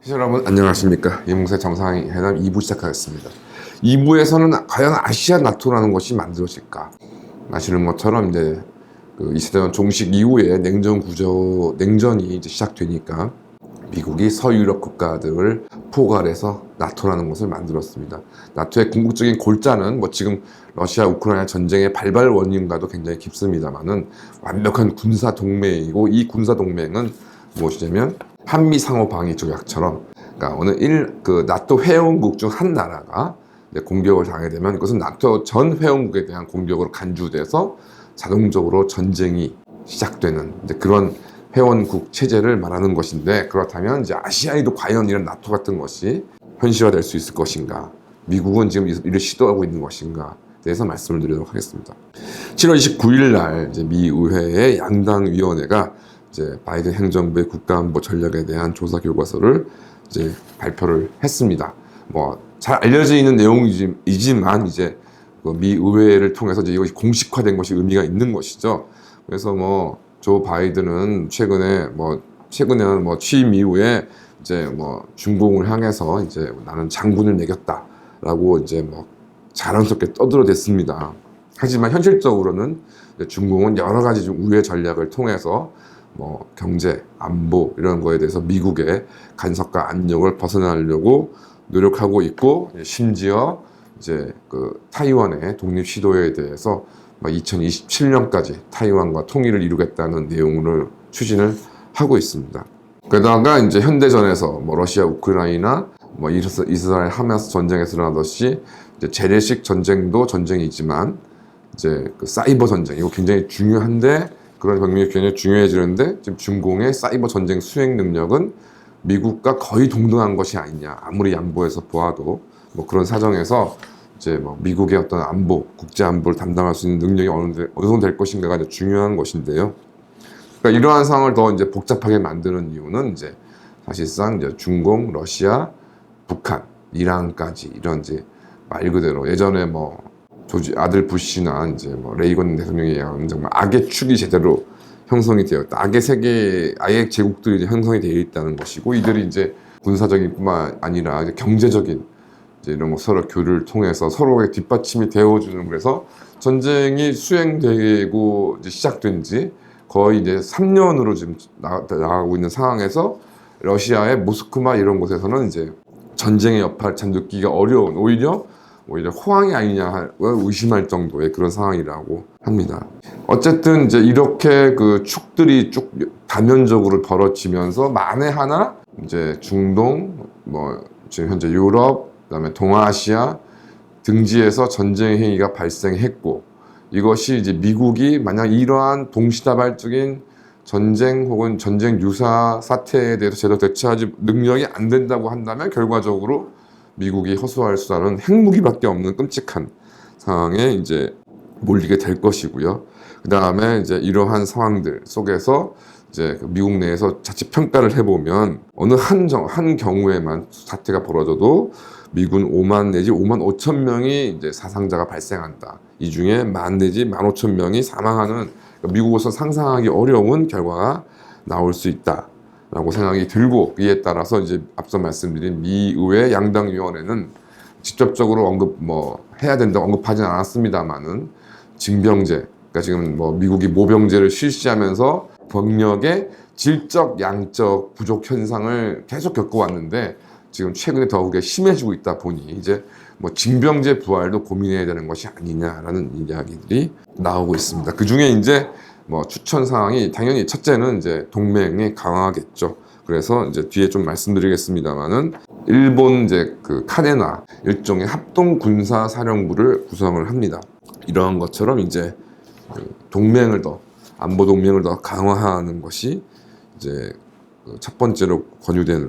시청자 여러분 안녕하십니까. 이문세 정상회담 해남 2부 시작하겠습니다. 2부에서는 과연 아시아 나토라는 것이 만들어질까? 아시는 것처럼 이제 그 2차대전 종식 이후에 냉전이 이제 시작되니까 미국이 서유럽 국가들을 포괄해서 나토라는 것을 만들었습니다. 나토의 궁극적인 골자는 뭐 지금 러시아 우크라이나 전쟁의 발발 원인과도 굉장히 깊습니다만은 완벽한 군사 동맹이고, 이 군사 동맹은 무엇이냐면 한미 상호 방위 조약처럼, 그러니까 어느 나토 회원국 중 한 나라가 공격을 당하게 되면 그것은 나토 전 회원국에 대한 공격으로 간주돼서 자동적으로 전쟁이 시작되는 이제 그런 회원국 체제를 말하는 것인데, 그렇다면 이제 아시아에도 과연 이런 나토 같은 것이 현실화될 수 있을 것인가? 미국은 지금 이를 시도하고 있는 것인가? 대해서 말씀을 드리도록 하겠습니다. 7월 29일 날 이제 미 의회의 양당위원회가 이제 바이든 행정부의 국가안보 전략에 대한 조사 결과서를 이제 발표를 했습니다. 뭐 잘 알려져 있는 내용이지만 이제 그 미 의회를 통해서 이제 이것이 공식화된 것이 의미가 있는 것이죠. 그래서 뭐 조 바이든은 최근에는 뭐 취임 이후에 이제 뭐 중공을 향해서 이제 나는 장군을 매겼다라고 이제 뭐 자랑스럽게 떠들어댔습니다. 하지만 현실적으로는 중공은 여러 가지 좀 우회 전략을 통해서 뭐 경제, 안보 이런 거에 대해서 미국의 간섭과 압력을 벗어나려고 노력하고 있고, 심지어 이제 그 타이완의 독립 시도에 대해서 2027년까지 타이완과 통일을 이루겠다는 내용을 추진을 하고 있습니다. 게다가 이제 현대전에서 뭐 러시아 우크라이나, 뭐 이스라엘 하마스 전쟁에서 일어나듯이 이제 재래식 전쟁도 전쟁이지만 이제 그 사이버 전쟁, 이거 굉장히 중요한데, 그런 병력이 굉장히 중요해지는데 지금 중공의 사이버 전쟁 수행 능력은 미국과 거의 동등한 것이 아니냐, 아무리 양보해서 보아도 뭐 그런 사정에서 이제 뭐 미국의 어떤 안보, 국제 안보를 담당할 수 있는 능력이 어느 정도 될 것인가가 이제 중요한 것인데요. 그러니까 이러한 상황을 더 이제 복잡하게 만드는 이유는 이제 사실상 이제 중공, 러시아, 북한, 이란까지 이런 이제 말 그대로 예전에 뭐 아들 부시나 이제 뭐 레이건 대통령이 얘기하는 정말 악의 축이 제대로 형성이 되었다. 악의 제국들이 이제 형성이 되어 있다는 것이고, 이들이 이제 군사적인 뿐만 아니라 이제 경제적인 이제 이런 거 서로 교류를 통해서 서로의 뒷받침이 되어주는, 그래서 전쟁이 수행되고 이제 시작된 지 거의 이제 3년으로 지금 나가고 있는 상황에서 러시아의 모스크바 이런 곳에서는 이제 전쟁의 여파를 참 느끼기가 어려운, 오히려 호황이 아니냐 의심할 정도의 그런 상황이라고 합니다. 어쨌든 이제 이렇게 그 축들이 쭉 다면적으로 벌어지면서 만에 하나 이제 중동, 뭐 지금 현재 유럽, 그다음에 동아시아 등지에서 전쟁 행위가 발생했고, 이것이 이제 미국이 만약 이러한 동시다발적인 전쟁 혹은 전쟁 유사 사태에 대해서 제대로 대처하지 능력이 안 된다고 한다면 결과적으로 미국이 허수아할 수단은 핵무기밖에 없는 끔찍한 상황에 이제 몰리게 될 것이고요. 그 다음에 이제 이러한 상황들 속에서 이제 미국 내에서 자칫 평가를 해보면 어느 한 경우에만 사태가 벌어져도 미군 5만 내지 5만 5천 명이 이제 사상자가 발생한다. 이 중에 1만 내지 1만 5천 명이 사망하는, 미국으로서 상상하기 어려운 결과가 나올 수 있다 라고 생각이 들고, 이에 따라서 이제 앞서 말씀드린 미 의회 양당위원회는 직접적으로 해야 된다고 언급하진 않았습니다만은 징병제, 그러니까 지금 뭐 미국이 모병제를 실시하면서 병력의 질적, 양적 부족 현상을 계속 겪어왔는데 지금 최근에 더욱에 심해지고 있다 보니 이제 뭐 징병제 부활도 고민해야 되는 것이 아니냐라는 이야기들이 나오고 있습니다. 그 중에 이제 뭐 추천 사항이 당연히 첫째는 이제 동맹이 강화하겠죠. 그래서 이제 뒤에 좀 말씀드리겠습니다만은 일본 이제 그 카데나 일종의 합동 군사 사령부를 구성을 합니다. 이러한 것처럼 이제 그 안보 동맹을 더 강화하는 것이 이제 첫 번째로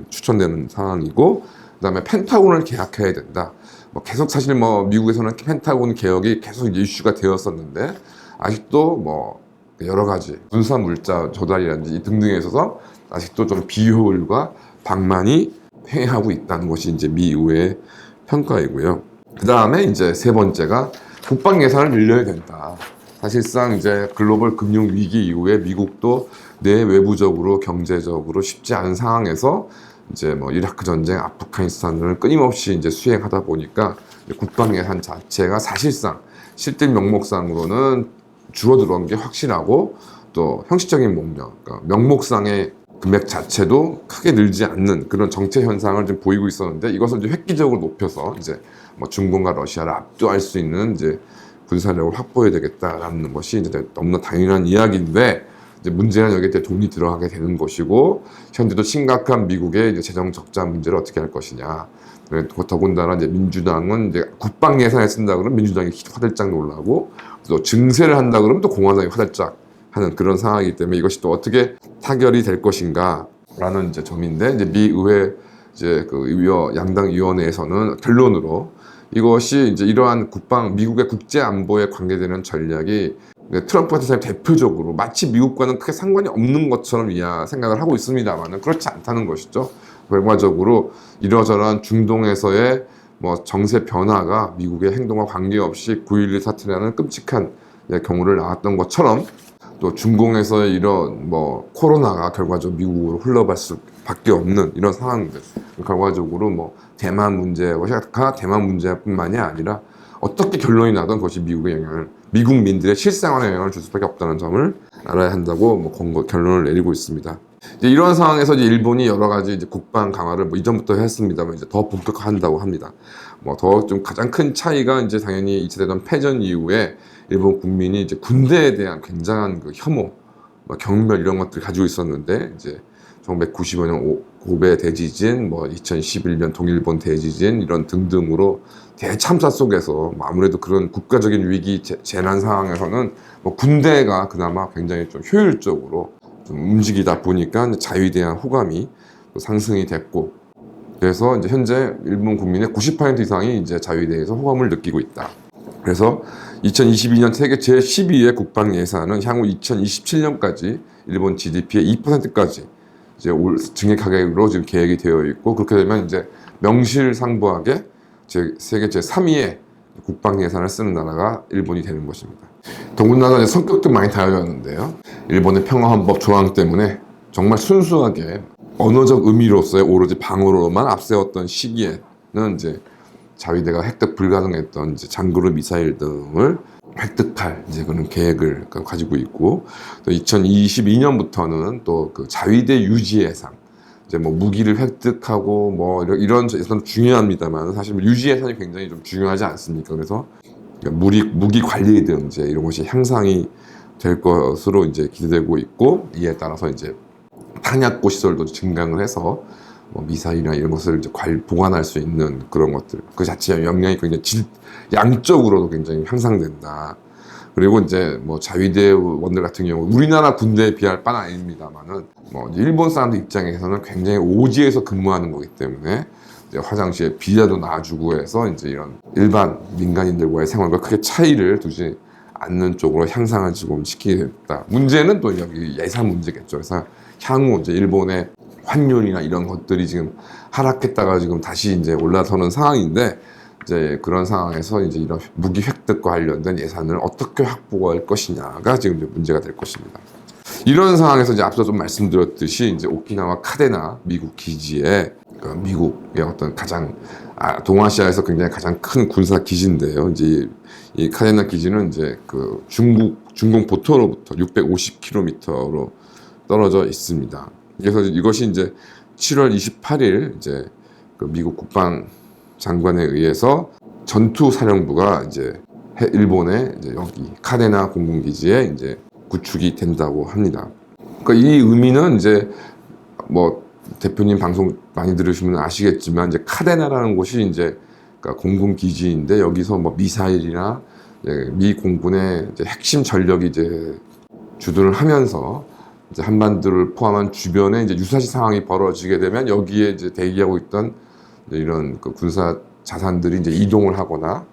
추천되는 상황이고, 그다음에 펜타곤을 계약해야 된다. 뭐 계속 사실 뭐 미국에서는 펜타곤 개혁이 계속 이슈가 되었었는데 아직도 뭐 여러 가지 군사 물자 조달이라든지 등등에 있어서 아직도 좀 비효율과 방만이 횡행하고 있다는 것이 이제 미 의회의 평가이고요. 그 다음에 이제 세 번째가 국방 예산을 늘려야 된다. 사실상 이제 글로벌 금융 위기 이후에 미국도 내외부적으로 경제적으로 쉽지 않은 상황에서 이제 뭐 이라크 전쟁, 아프가니스탄을 끊임없이 이제 수행하다 보니까 국방 예산 자체가 사실상 실질 명목상으로는 줄어들어온 게 확실하고 또 형식적인 목적, 그러니까 명목상의 금액 자체도 크게 늘지 않는 그런 정체 현상을 좀 보이고 있었는데 이것을 이제 획기적으로 높여서 이제 뭐 중국과 러시아를 압도할 수 있는 이제 군사력을 확보해야 되겠다라는 것이 이제 너무나 당연한 이야기인데 이제 문제는 여기에 대해 돈이 들어가게 되는 것이고 현재도 심각한 미국의 이제 재정 적자 문제를 어떻게 할 것이냐. 더군다나 이제 민주당은 이제 국방 예산에 쓴다 그러면 민주당이 화들짝 놀라고 또 증세를 한다 그러면 또 공화당이 화들짝 하는 그런 상황이기 때문에 이것이 또 어떻게 타결이 될 것인가라는 이제 점인데 이제 미 의회 이제 그 양당 위원회에서는 결론으로 이것이 이제 이러한 미국의 국제 안보에 관계되는 전략이 트럼프 같은 사람이 대표적으로 마치 미국과는 크게 상관이 없는 것처럼 생각을 하고 있습니다만은 그렇지 않다는 것이죠. 결과적으로 이러저러한 중동에서의 뭐 정세 변화가 미국의 행동과 관계없이 9.11 사태라는 끔찍한 경우를 낳았던 것처럼 또 중공에서의 이런 뭐 코로나가 결과적으로 미국으로 흘러갈 수밖에 없는 이런 상황들, 결과적으로 뭐 대만 문제가 대만 문제뿐만이 아니라 어떻게 결론이 나던 것이 미국 민들의 실생활에 영향을 줄 수밖에 없다는 점을 알아야 한다고 뭐 결론을 내리고 있습니다. 이제 이러한 상황에서 이제 일본이 여러 가지 이제 국방 강화를 뭐 이전부터 했습니다만 이제 더 본격화한다고 합니다. 뭐 더 좀 가장 큰 차이가 이제 당연히 2차 대전 패전 이후에 일본 국민이 이제 군대에 대한 굉장한 그 혐오, 경멸 이런 것들을 가지고 있었는데 이제 1995년 고베 대지진, 뭐 2011년 동일본 대지진 이런 등등으로 대참사 속에서 아무래도 그런 국가적인 위기 재난 상황에서는 뭐 군대가 그나마 굉장히 좀 효율적으로 좀 움직이다 보니까 자유에 대한 호감이 상승이 됐고 그래서 이제 현재 일본 국민의 90% 이상이 이제 자유에 대해서 호감을 느끼고 있다. 그래서 2022년 세계 제12회 국방 예산은 향후 2027년까지 일본 GDP의 2%까지 이제 증액하기로 지금 계획이 되어 있고 그렇게 되면 이제 명실상부하게 세계 제3위의 국방 예산을 쓰는 나라가 일본이 되는 것입니다. 더군다나 이제 성격도 많이 달라졌는데요. 일본의 평화헌법 조항 때문에 정말 순수하게 언어적 의미로서의 오로지 방어로만 앞세웠던 시기에는 이제 자위대가 획득 불가능했던 이제 장그룹 미사일 등을 획득할 이제 그런 계획을 가지고 있고 또 2022년부터는 또 그 자위대 유지 예산 이제 뭐 무기를 획득하고 뭐 이런 예산 중요합니다만 사실 유지 예산이 굉장히 좀 중요하지 않습니까? 그래서 무기 관리 등 이제 이런 것이 향상이 될 것으로 이제 기대되고 있고 이에 따라서 이제 탄약고 시설도 증강을 해서 뭐 미사일이나 이런 것을 이제 보관할 수 있는 그런 것들 그 자체의 역량이 굉장히 양적으로도 굉장히 향상된다. 그리고 이제 뭐 자위대원들 같은 경우 우리나라 군대에 비할 바는 아닙니다만은 뭐 일본 사람들 입장에서는 굉장히 오지에서 근무하는 거기 때문에 이제 화장실에 비자도 놔주고 해서 이제 이런 일반 민간인들과의 생활과 크게 차이를 두지 않는 쪽으로 향상을 지금 시키겠다. 문제는 또 여기 예산 문제겠죠. 그래서 향후 이제 일본의 환율이나 이런 것들이 지금 하락했다가 지금 다시 이제 올라서는 상황인데 이제 그런 상황에서 이제 이런 무기 획득과 관련된 예산을 어떻게 확보할 것이냐가 지금 이제 문제가 될 것입니다. 이런 상황에서 이제 앞서 좀 말씀드렸듯이 이제 오키나와 카데나 미국 기지에 미국의 어떤 가장 동아시아에서 굉장히 가장 큰 군사 기지인데요. 이제 이 카데나 기지는 이제 그 중공 보토로부터 650km로 떨어져 있습니다. 그래서 이것이 이제 7월 28일 이제 그 미국 국방 장관에 의해서 전투 사령부가 이제 일본의 이제 여기 카데나 공군기지에 이제 구축이 된다고 합니다. 그러니까 이 의미는 이제 뭐 대표님 방송 많이 들으시면 아시겠지만 이제 카데나라는 곳이 이제 그러니까 공군기지인데 여기서 뭐 미사일이나 미 공군의 이제 핵심 전력이 이제 주둔을 하면서 이제 한반도를 포함한 주변에 이제 유사시 상황이 벌어지게 되면 여기에 이제 대기하고 있던 이런 그 군사 자산들이 이제 이동을 하거나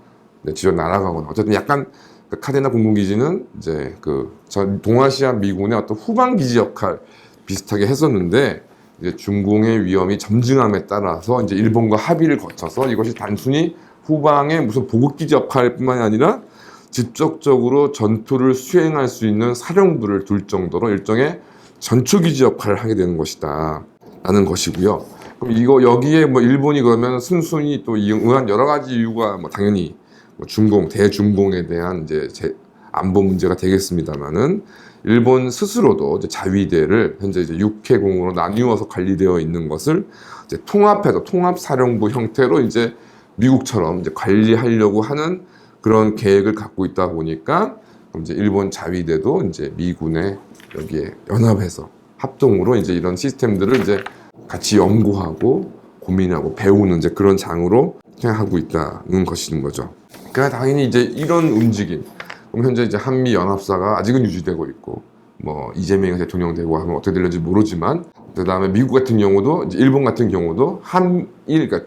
지로 날아가거나 어쨌든 약간 그 카데나 공군기지는 이제 그 동아시아 미군의 어떤 후방 기지 역할 비슷하게 했었는데 이제 중공의 위험이 점증함에 따라서 이제 일본과 합의를 거쳐서 이것이 단순히 후방의 무슨 보급기지 역할뿐만이 아니라 직접적으로 전투를 수행할 수 있는 사령부를 둘 정도로 일종의 전초기지 역할을 하게 되는 것이다 라는 것이고요. 그럼 이거 여기에 뭐 일본이 그러면 순순히 또 응한 여러 가지 이유가 뭐 당연히 뭐 중공, 대중공에 대한 이제 안보 문제가 되겠습니다만은 일본 스스로도 이제 자위대를 현재 이제 6회공으로 나뉘어서 관리되어 있는 것을 이제 통합해서 통합사령부 형태로 이제 미국처럼 이제 관리하려고 하는 그런 계획을 갖고 있다 보니까 이제 일본 자위대도 이제 미군에 여기에 연합해서 합동으로 이제 이런 시스템들을 이제 같이 연구하고 고민하고 배우는 이제 그런 장으로 생각하고 있다는 것인 거죠. 그러니까 당연히 이제 이런 움직임, 그럼 현재 이제 한미 연합사가 아직은 유지되고 있고, 뭐 이재명 대통령 되고 하면 어떻게 될지 모르지만, 그 다음에 미국 같은 경우도 이제 일본 같은 경우도 한일, 그러니까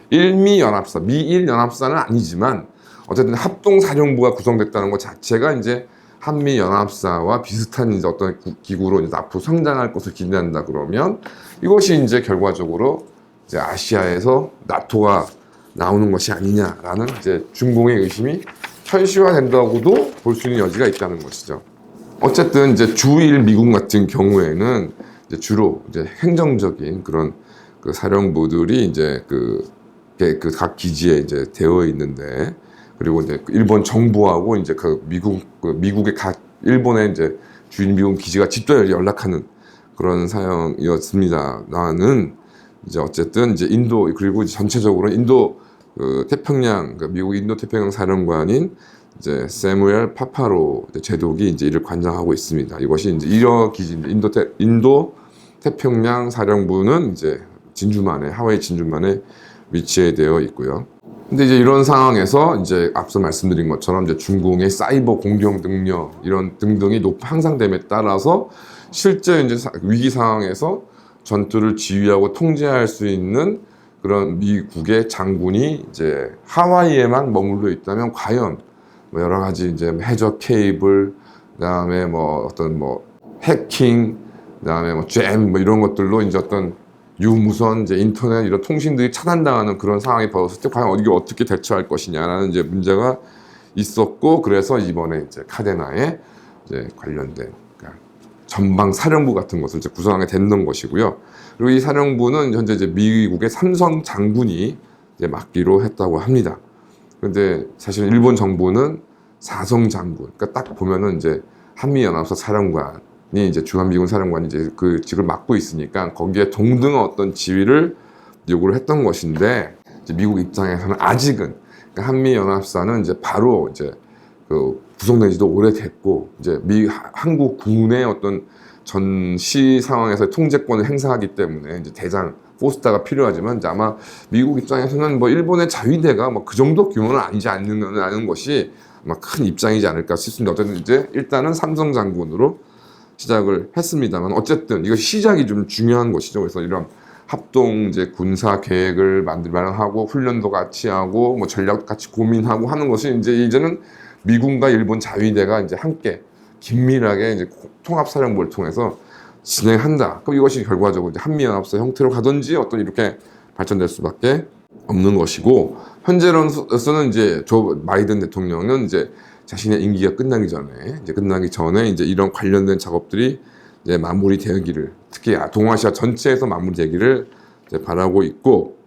일미 연합사, 미일 연합사는 아니지만 어쨌든 합동 사령부가 구성됐다는 것 자체가 이제 한미 연합사와 비슷한 이제 어떤 기구로 이제 앞으로 성장할 것을 기대한다 그러면 이것이 이제 결과적으로 이제 아시아에서 나토가 나오는 것이 아니냐라는 이제 중공의 의심이 현실화된다고도 볼 수 있는 여지가 있다는 것이죠. 어쨌든 이제 주일 미군 같은 경우에는 이제 주로 이제 행정적인 그런 그 사령부들이 이제 그 각 기지에 이제 되어 있는데, 그리고 이제 일본 정부하고 이제 미국의 각 일본의 이제 주인 미군 기지가 직접 연락하는 그런 사형이었습니다. 나는 이제 어쨌든 이제 인도, 그리고 이제 전체적으로 인도 태평양, 미국 인도 태평양 사령관인 이제 세무엘 파파로 제독이 이제 이를 관장하고 있습니다. 이것이 이제 이러 기지, 인도 태평양 사령부는 이제 진주만에, 하와이 진주만에 위치되어 있고요. 근데 이제 이런 상황에서 이제 앞서 말씀드린 것처럼 이제 중공의 사이버 공격 능력 이런 등등이 향상됨에 따라서 실제 이제 위기 상황에서 전투를 지휘하고 통제할 수 있는 그런 미국의 장군이 이제 하와이에만 머물러 있다면 과연 뭐 여러 가지 이제 해저 케이블, 그다음에 뭐 어떤 뭐 해킹, 그다음에 뭐 잼 뭐 이런 것들로 이제 어떤 유무선 이제 인터넷 이런 통신들이 차단당하는 그런 상황이 벌어졌을 때 과연 이게 어떻게 대처할 것이냐라는 이제 문제가 있었고, 그래서 이번에 이제 카데나에 이제 관련된 그러니까 전방 사령부 같은 것을 이제 구성하게 됐는 것이고요. 그리고 이 사령부는 현재 이제 미국의 삼성 장군이 이제 맡기로 했다고 합니다. 그런데 사실 일본 정부는 사성 장군, 그러니까 딱 보면은 이제 한미연합사 사령관이 이제 주한미군 사령관이 이제 그 직을 맡고 있으니까 거기에 동등한 어떤 지위를 요구를 했던 것인데, 이제 미국 입장에서는 아직은 그러니까 한미연합사는 이제 바로 이제 그 구성된 지도 오래됐고, 이제 한국 군의 어떤 전시 상황에서 통제권을 행사하기 때문에 이제 대장 포스타가 필요하지만, 이제 아마 미국 입장에서는 뭐 일본의 자위대가 뭐 그 정도 규모는 아니지 않는 것이 아마 큰 입장이지 않을까 싶습니다. 어쨌든 이제 일단은 삼성 장군으로 시작을 했습니다만, 어쨌든 이거 시작이 좀 중요한 것이죠. 그래서 이런 합동 이제 군사 계획을 마련하고 훈련도 같이 하고 뭐 전략도 같이 고민하고 하는 것이 이제는 미군과 일본 자위대가 이제 함께 긴밀하게 이제 통합사령부를 통해서 진행한다. 그럼 이것이 결과적으로 이제 한미연합사 형태로 가든지 어떤 이렇게 발전될 수밖에 없는 것이고, 현재로서는 이제 조 바이든 대통령은 이제 자신의 임기가 끝나기 전에 이제 이런 관련된 작업들이 이제 마무리되기를, 특히 동아시아 전체에서 마무리되기를 이제 바라고 있고,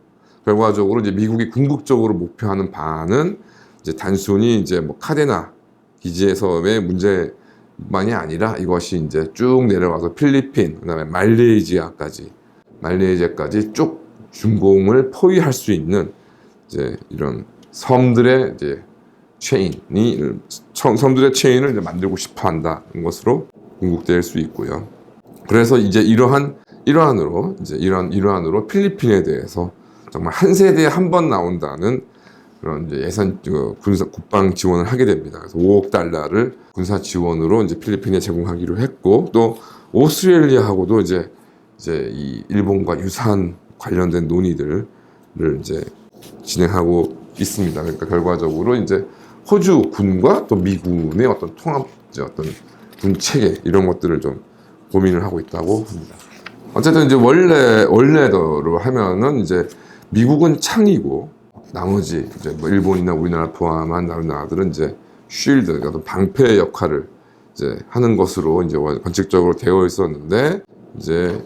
결과적으로 이제 미국이 궁극적으로 목표하는 바는 이제 단순히 이제 뭐 카데나 기지에서의 문제만이 아니라 이것이 이제 쭉 내려가서 필리핀, 그다음에 말레이시아까지 쭉 중공을 포위할 수 있는 이제 이런 섬들의 이제 섬들의 체인을 이제 만들고 싶어 한다는 것으로 궁극될 수 있고요. 그래서 이제 일환으로 필리핀에 대해서 정말 한 세대에 한 번 나온다는 그런 이제 예산 국방 지원을 하게 됩니다. 그래서 5억 달러를 군사 지원으로 이제 필리핀에 제공하기로 했고, 또 오스트레일리아하고도 이제 이 일본과 유사한 관련된 논의들을 이제 진행하고 있습니다. 그러니까 결과적으로 이제 호주 군과 또 미군의 어떤 통합, 어떤 군 체계 이런 것들을 좀 고민을 하고 있다고 합니다. 어쨌든 이제 원래대로 하면은 이제 미국은 창이고 나머지 이제 뭐 일본이나 우리나라 포함한 다른 나라들은 이제 쉴드, 어떤 방패 역할을 이제 하는 것으로 이제 원칙적으로 되어 있었는데, 이제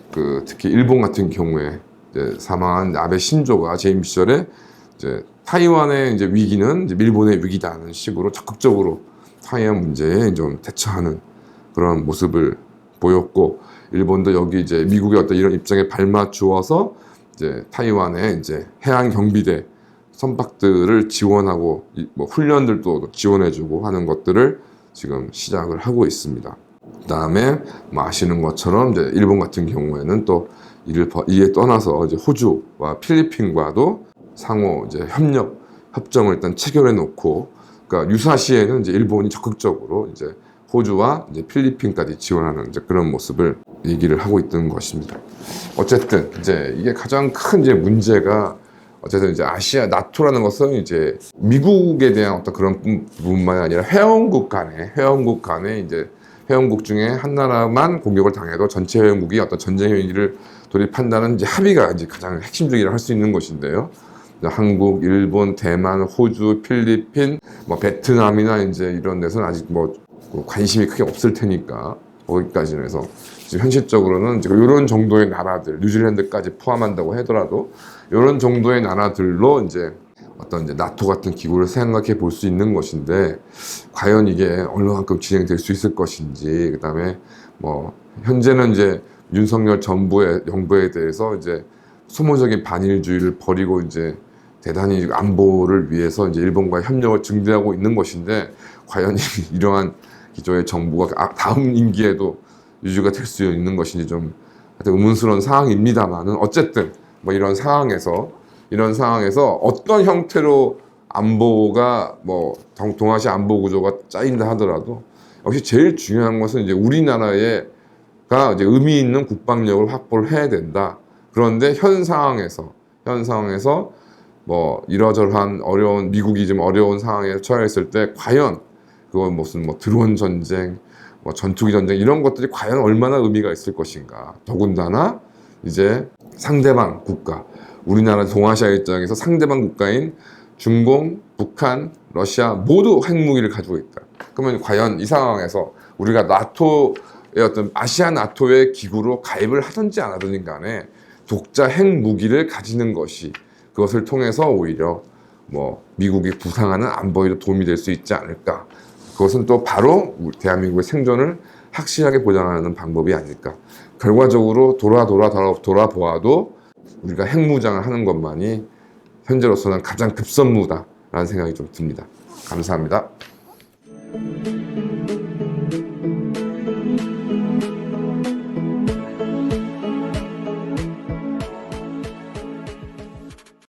특히 일본 같은 경우에 이제 사망한 아베 신조가 재임 시절에 이제 타이완의 이제 위기는 이제 일본의 위기다는 식으로 적극적으로 타이완 문제에 좀 대처하는 그런 모습을 보였고, 일본도 여기 이제 미국의 어떤 이런 입장에 발맞추어서 이제 타이완의 이제 해안 경비대 선박들을 지원하고 뭐 훈련들도 지원해주고 하는 것들을 지금 시작을 하고 있습니다. 그다음에 뭐 아시는 것처럼 이제 일본 같은 경우에는 또 이에 떠나서 이제 호주와 필리핀과도 상호 이제 협정을 일단 체결해 놓고, 그러니까 유사시에는 이제 일본이 적극적으로 이제 호주와 이제 필리핀까지 지원하는 이제 그런 모습을 얘기를 하고 있던 것입니다. 어쨌든 이제 이게 가장 큰 이제 문제가, 어쨌든 이제 아시아 나토라는 것은 이제 미국에 대한 어떤 그런 부분만이 아니라 회원국 간에 이제 회원국 중에 한 나라만 공격을 당해도 전체 회원국이 어떤 전쟁 행위를 돌입한다는 이제 합의가 이제 가장 핵심적이라 할 수 있는 것인데요. 한국, 일본, 대만, 호주, 필리핀, 뭐 베트남이나 이제 이런 데서는 아직 뭐 관심이 크게 없을 테니까 거기까지는 해서 지금 현실적으로는 지금 이런 정도의 나라들, 뉴질랜드까지 포함한다고 하더라도 이런 정도의 나라들로 이제 어떤 이제 나토 같은 기구를 생각해 볼 수 있는 것인데, 과연 이게 얼마만큼 진행될 수 있을 것인지, 그다음에 뭐 현재는 이제 윤석열 정부에 대해서 이제 소모적인 반일주의를 벌이고 이제 대단히 안보를 위해서 이제 일본과의 협력을 증대하고 있는 것인데, 과연 이러한 기조의 정부가 다음 임기에도 유지가 될 수 있는 것인지 좀 하여튼 의문스러운 상황입니다만은, 어쨌든 뭐 이런 상황에서 어떤 형태로 안보가 뭐 동아시아 안보 구조가 짜인다 하더라도 역시 제일 중요한 것은 이제 우리나라가 이제 의미 있는 국방력을 확보를 해야 된다. 그런데 현 상황에서 뭐 이러저러한 어려운, 미국이 좀 어려운 상황에 처했을 때 과연 그건 무슨 뭐 드론 전쟁, 뭐 전투기 전쟁 이런 것들이 과연 얼마나 의미가 있을 것인가. 더군다나 이제 상대방 국가, 우리나라 동아시아 입장에서 상대방 국가인 중공, 북한, 러시아 모두 핵무기를 가지고 있다. 그러면 과연 이 상황에서 우리가 나토의 어떤 아시아 나토의 기구로 가입을 하든지 안 하든지 간에 독자 핵무기를 가지는 것이, 그것을 통해서 오히려 뭐 미국이 부상하는 안보에도 도움이 될 수 있지 않을까. 그것은 또 바로 대한민국의 생존을 확실하게 보장하는 방법이 아닐까. 결과적으로 돌아보아도 우리가 핵무장을 하는 것만이 현재로서는 가장 급선무다라는 생각이 좀 듭니다. 감사합니다.